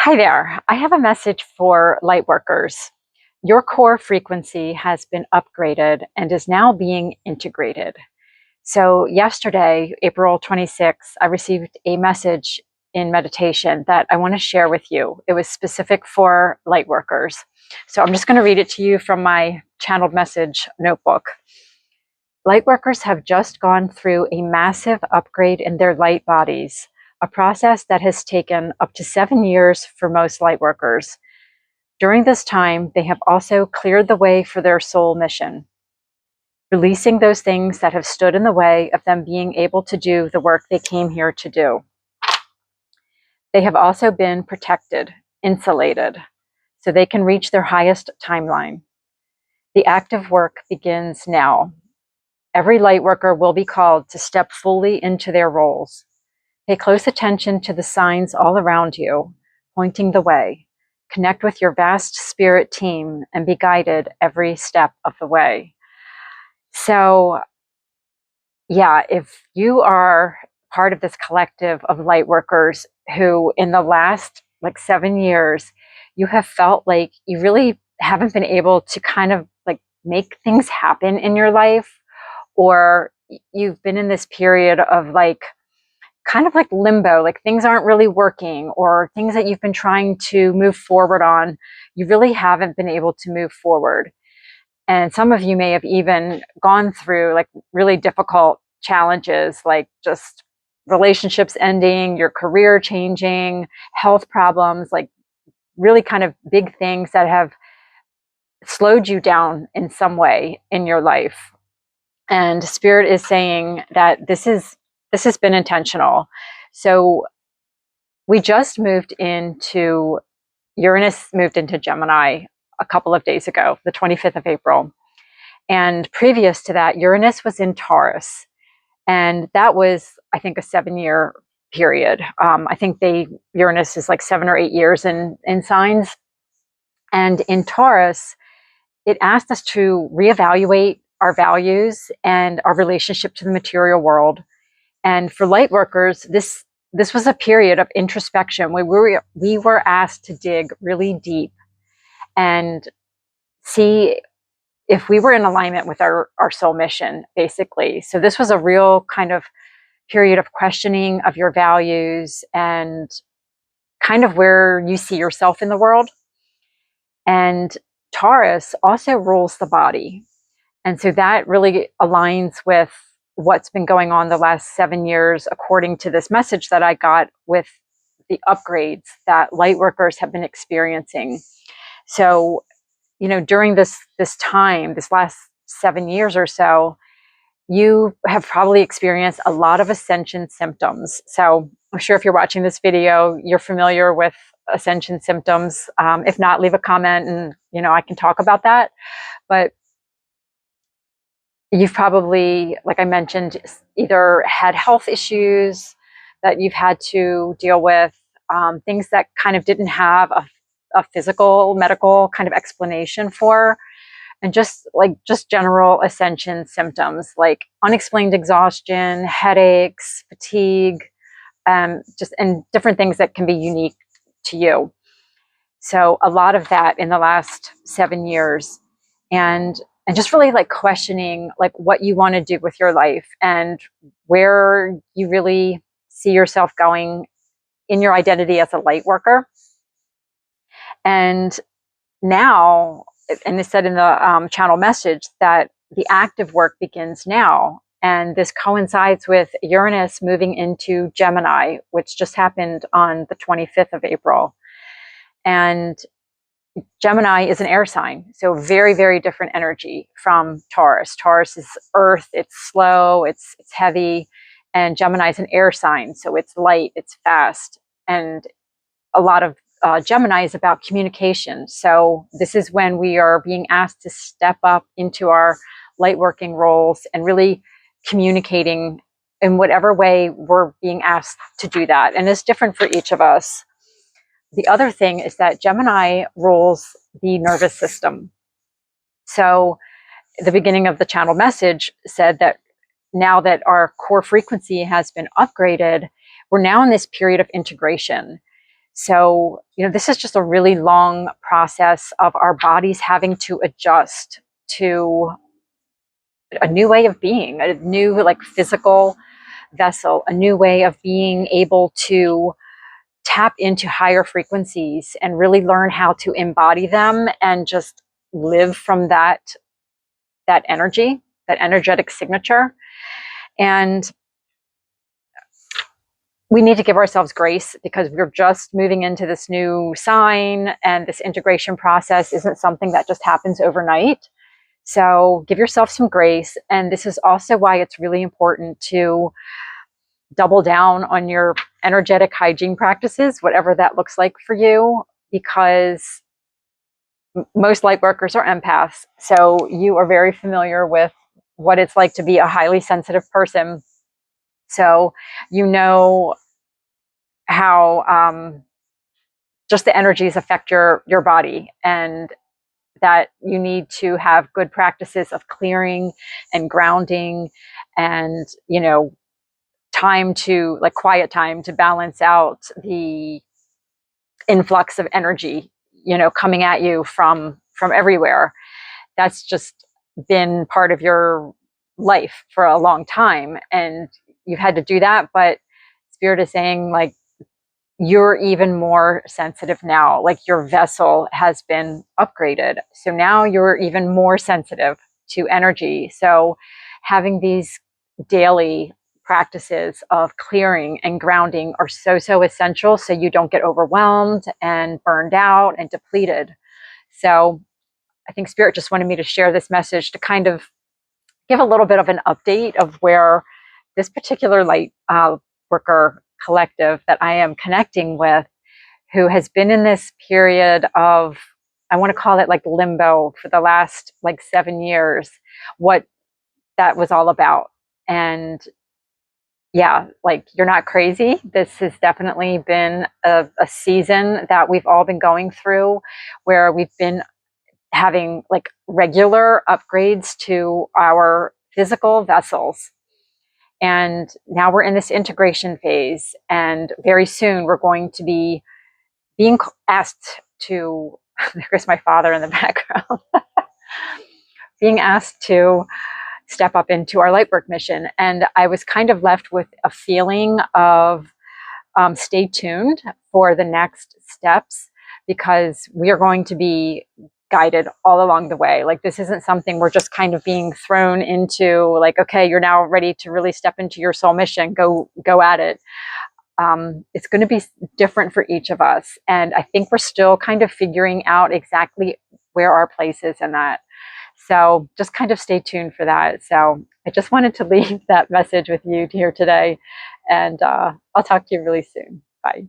Hi there. I have a message for Lightworkers. Your core frequency has been upgraded and is now being integrated. So yesterday, April 26th, I received a message in meditation that I want to share with you. It was specific for Lightworkers. So I'm just going to read it to you from my channeled message notebook. Lightworkers have just gone through a massive upgrade in their light bodies, a process that has taken up to 7 years for most lightworkers. During this time, they have also cleared the way for their soul mission, releasing those things that have stood in the way of them being able to do the work they came here to do. They have also been protected, insulated, so they can reach their highest timeline. The active work begins now. Every lightworker will be called to step fully into their roles. Pay close attention to the signs all around you, pointing the way. Connect with your vast spirit team and be guided every step of the way. So, yeah, if you are part of this collective of lightworkers who in the last 7 years, you have felt like you really haven't been able to kind of make things happen in your life, or you've been in this period of kind of limbo, things aren't really working, or things that you've been trying to move forward on, you really haven't been able to move forward. And some of you may have even gone through really difficult challenges, like just relationships ending, your career changing, health problems, really kind of big things that have slowed you down in some way in your life. And Spirit is saying that this has been intentional. So we just moved into, Uranus moved into Gemini a couple of days ago, the 25th of April. And previous to that, Uranus was in Taurus. And that was, I think, a 7-year period. I think Uranus is 7 or 8 years in signs. And in Taurus, it asked us to reevaluate our values and our relationship to the material world. And for lightworkers, this was a period of introspection where we were asked to dig really deep and see if we were in alignment with our soul mission, basically. So this was a real kind of period of questioning of your values and kind of where you see yourself in the world. And Taurus also rules the body. And so that really aligns with what's been going on the last 7 years, according to this message that I got with the upgrades that lightworkers have been experiencing. So, during this time, this last 7 years or so, you have probably experienced a lot of ascension symptoms. So I'm sure if you're watching this video, you're familiar with ascension symptoms. If not, leave a comment and, I can talk about that. But you've probably, like I mentioned, either had health issues that you've had to deal with, things that kind of didn't have a physical, medical kind of explanation for, and just general ascension symptoms like unexplained exhaustion, headaches, fatigue, and different things that can be unique to you. So a lot of that in the last 7 years. And just really questioning what you want to do with your life and where you really see yourself going in your identity as a light worker. And now, and it said in the channel message that the active work begins now. And this coincides with Uranus moving into Gemini, which just happened on the 25th of April. And Gemini is an air sign, so very, very different energy from Taurus. Taurus is earth, it's slow, it's heavy, and Gemini is an air sign, so it's light, it's fast, and a lot of Gemini is about communication. So this is when we are being asked to step up into our light working roles and really communicating in whatever way we're being asked to do that, and it's different for each of us. The other thing is that Gemini rules the nervous system. So the beginning of the channel message said that now that our core frequency has been upgraded, we're now in this period of integration. So, this is just a really long process of our bodies having to adjust to a new way of being, a new like physical vessel, a new way of being able to tap into higher frequencies and really learn how to embody them and just live from that energy, that energetic signature. And we need to give ourselves grace because we're just moving into this new sign, and this integration process isn't something that just happens overnight. So give yourself some grace. And this is also why it's really important to double down on your energetic hygiene practices, whatever that looks like for you, because most light workers are empaths. So you are very familiar with what it's like to be a highly sensitive person. So you know how just the energies affect your body, and that you need to have good practices of clearing and grounding, and time to like quiet time to balance out the influx of energy coming at you from everywhere. That's just been part of your life for a long time, and you've had to do that. But Spirit is saying, like, you're even more sensitive now. Like, your vessel has been upgraded, so now you're even more sensitive to energy. So having these daily practices of clearing and grounding are so essential, so you don't get overwhelmed and burned out and depleted. So I think Spirit just wanted me to share this message to kind of give a little bit of an update of where this particular light worker collective that I am connecting with, who has been in this period of, I want to call it like limbo for the last like 7 years, what that was all about. And yeah, like, you're not crazy. This has definitely been a season that we've all been going through, where we've been having like regular upgrades to our physical vessels. And now we're in this integration phase. And very soon we're going to be being asked to, there's my father in the background, being asked to step up into our Lightwork mission. And I was kind of left with a feeling of stay tuned for the next steps, because we are going to be guided all along the way. Like, this isn't something we're just kind of being thrown into, like, okay, you're now ready to really step into your soul mission, go at it. It's going to be different for each of us. And I think we're still kind of figuring out exactly where our place is in that. So just kind of stay tuned for that. So I just wanted to leave that message with you here today. And I'll talk to you really soon. Bye.